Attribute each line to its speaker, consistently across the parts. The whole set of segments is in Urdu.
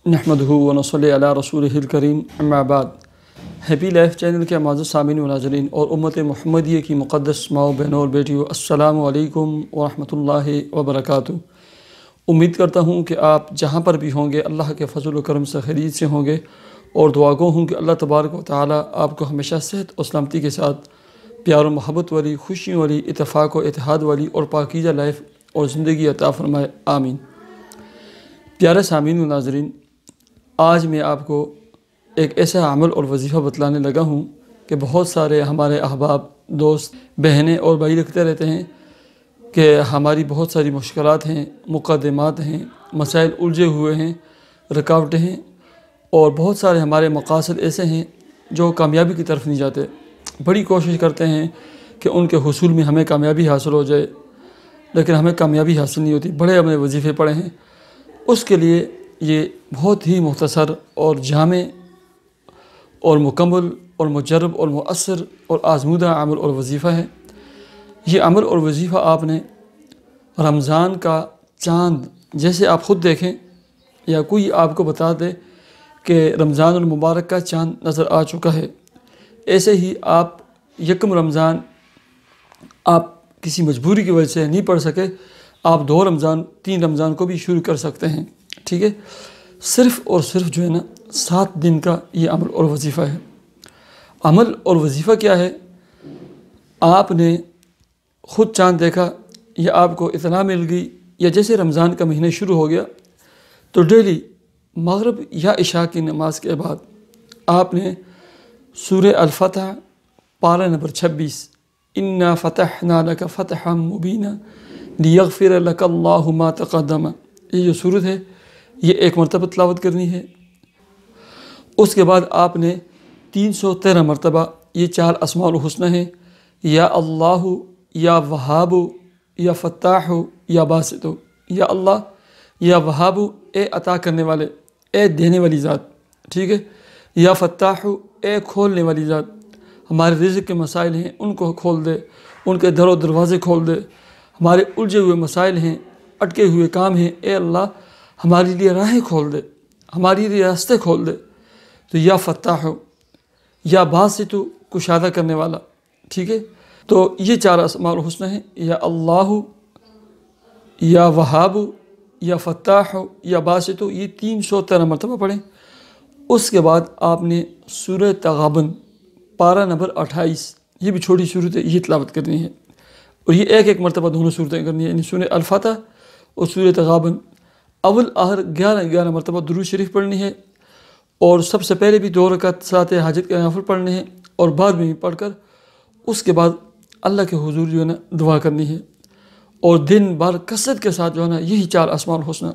Speaker 1: نحمدہ ونصلی علی رسولہ الکریم اما بعد۔ ہیپی لائف چینل کے معزز سامعین و ناظرین اور امت محمدیہ کی مقدس ماؤں بہنوں اور بیٹیوں، السلام علیکم ورحمۃ اللہ وبرکاتہ۔ امید کرتا ہوں کہ آپ جہاں پر بھی ہوں گے اللہ کے فضل و کرم سے خیریت سے ہوں گے، اور دعا گو ہوں کہ اللہ تبارک و تعالیٰ آپ کو ہمیشہ صحت اور سلامتی کے ساتھ پیار و محبت والی، خوشیوں والی، اتفاق و اتحاد والی اور پاکیزہ لائف اور زندگی عطا فرمائے، آمین۔ پیارے سامعین و ناظرین، آج میں آپ کو ایک ایسا عمل اور وظیفہ بتلانے لگا ہوں کہ بہت سارے ہمارے احباب، دوست، بہنیں اور بھائی لکھتے رہتے ہیں کہ ہماری بہت ساری مشکلات ہیں، مقدمات ہیں، مسائل الجھے ہوئے ہیں، رکاوٹیں ہیں، اور بہت سارے ہمارے مقاصد ایسے ہیں جو کامیابی کی طرف نہیں جاتے۔ بڑی کوشش کرتے ہیں کہ ان کے حصول میں ہمیں کامیابی حاصل ہو جائے، لیکن ہمیں کامیابی حاصل نہیں ہوتی۔ بڑے ہم نے وظیفے پڑھے ہیں، اس کے لیے یہ بہت ہی مختصر اور جامع اور مکمل اور مجرب اور مؤثر اور آزمودہ عمل اور وظیفہ ہے۔ یہ عمل اور وظیفہ آپ نے رمضان کا چاند جیسے آپ خود دیکھیں یا کوئی آپ کو بتا دے کہ رمضان المبارک کا چاند نظر آ چکا ہے، ایسے ہی آپ یکم رمضان آپ کسی مجبوری کی وجہ سے نہیں پڑھ سکے، آپ 2 رمضان 3 رمضان کو بھی شروع کر سکتے ہیں، ٹھیک ہے۔ صرف اور صرف جو ہے نا 7 دن کا یہ عمل اور وظیفہ ہے۔ عمل اور وظیفہ کیا ہے؟ آپ نے خود چاند دیکھا یا آپ کو اطلاع مل گئی یا جیسے رمضان کا مہینہ شروع ہو گیا تو ڈیلی مغرب یا عشاء کی نماز کے بعد آپ نے سورہ الفتح پارہ نمبر 26 انا فتحنا لک فتحا مبینا لیغفر لک اللہ ما تقدم، یہ جو سورت ہے یہ 1 مرتبہ تلاوت کرنی ہے۔ اس کے بعد آپ نے 313 مرتبہ یہ 4 اسماء الحسنی ہیں، یا اللہ، یا وہاب، یا فتاح، یا باسط۔ یا اللہ، یا وہاب، اے عطا کرنے والے، اے دینے والی ذات، ٹھیک ہے۔ یا فتاح، اے کھولنے والی ذات، ہمارے رزق کے مسائل ہیں ان کو کھول دے، ان کے در و دروازے کھول دے۔ ہمارے الجھے ہوئے مسائل ہیں، اٹکے ہوئے کام ہیں، اے اللہ ہمارے لیے راہیں کھول دے، ہماری لیے راستے کھول دے۔ تو یا فتاح، یا باسط، کشادہ کرنے والا، ٹھیک ہے۔ تو یہ 4 اسماء الحسنی ہیں، یا اللہ، یا وہاب، یا فتاح، یا باسط، یہ 313 مرتبہ پڑھیں۔ اس کے بعد آپ نے سورہ تغابن پارہ نمبر 28، یہ بھی چھوٹی صورت ہے، یہ تلاوت کرنی ہے، اور یہ 1 مرتبہ دونوں صورتیں کرنی ہے، یعنی سورہ الفتح اور سورہ تغابن۔ اول آخر 11 مرتبہ درود شریف پڑھنی ہے، اور سب سے پہلے بھی 2 رکعت صلاۃ حاجت کے نفل پڑھنے ہیں، اور بعد میں بھی پڑھ کر اس کے بعد اللہ کے حضور جو ہے نا دعا کرنی ہے، اور دن بھر کثرت کے ساتھ جو ہے نا یہی 4 اسماء الحسنی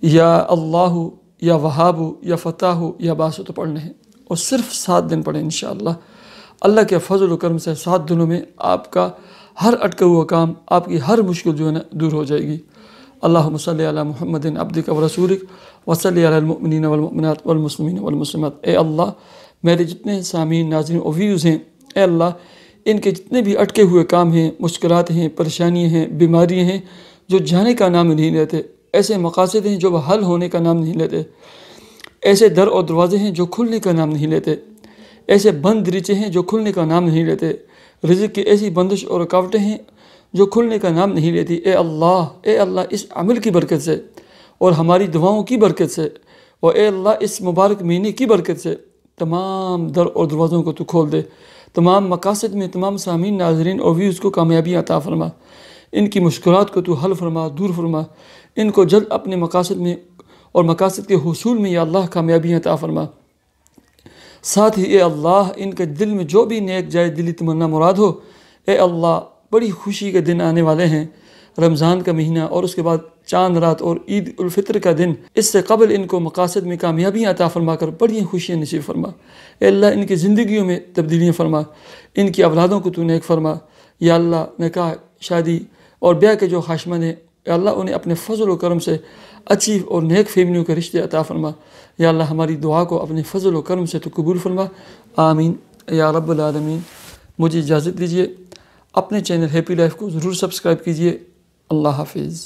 Speaker 1: یا اللہ، یا وہاب، یا فتاح، یا باسط پڑھنے ہیں، اور صرف 7 دن پڑھیں انشاءاللہ۔ اللہ کے فضل و کرم سے 7 دنوں میں آپ کا ہر اٹکا ہوا کام، آپ کی ہر مشکل جو ہے نا دور ہو جائے گی۔ اللہم صلی علی محمد عبدک و رسولک وصلی علی المؤمنین والمؤمنات والمسلمین والمسلمات۔ اے اللہ میرے جتنے سامعین، ناظرین اور ویوز ہیں، اے اللہ ان کے جتنے بھی اٹکے ہوئے کام ہیں، مشکلات ہیں، پریشانیاں ہیں، بیماریاں ہیں جو جانے کا نام نہیں لیتے، ایسے مقاصد ہیں جو حل ہونے کا نام نہیں لیتے، ایسے در اور دروازے ہیں جو کھلنے کا نام نہیں لیتے، ایسے بند دریچے ہیں جو کھلنے کا نام نہیں لیتے، رزق کی ایسی بندش اور رکاوٹیں ہیں جو کھلنے کا نام نہیں لیتی۔ اے اللہ اس عمل کی برکت سے اور ہماری دعاؤں کی برکت سے، اور اے اللہ اس مبارک مہینے کی برکت سے تمام در اور دروازوں کو تو کھول دے، تمام مقاصد میں تمام سامعین، ناظرین اور ویوز کو کامیابی عطا فرما، ان کی مشکلات کو تو حل فرما، دور فرما، ان کو جلد اپنے مقاصد میں اور مقاصد کے حصول میں یا اللہ کامیابی عطا فرما۔ ساتھ ہی اے اللہ ان کے دل میں جو بھی نیک جائے دلی تمنا مراد ہو، اے اللہ بڑی خوشی کے دن آنے والے ہیں، رمضان کا مہینہ اور اس کے بعد چاند رات اور عید الفطر کا دن، اس سے قبل ان کو مقاصد میں کامیابی عطا فرما کر بڑی خوشیاں نصیب فرما۔ اے اللہ ان کی زندگیوں میں تبدیلیاں فرما، ان کی اولادوں کو تو نیک فرما، یا اللہ نکاح، شادی اور بیاہ کے جو خواہشمند ہیں، اے اللہ انہیں اپنے فضل و کرم سے اچھی اور نیک فیملیوں کے رشتے عطا فرما۔ یا اللہ ہماری دعا کو اپنے فضل و کرم سے تو قبول فرما، آمین یا رب العالمین۔ مجھے اجازت دیجیے، اپنے چینل ہیپی لائف کو ضرور سبسکرائب کیجیے۔ اللہ حافظ۔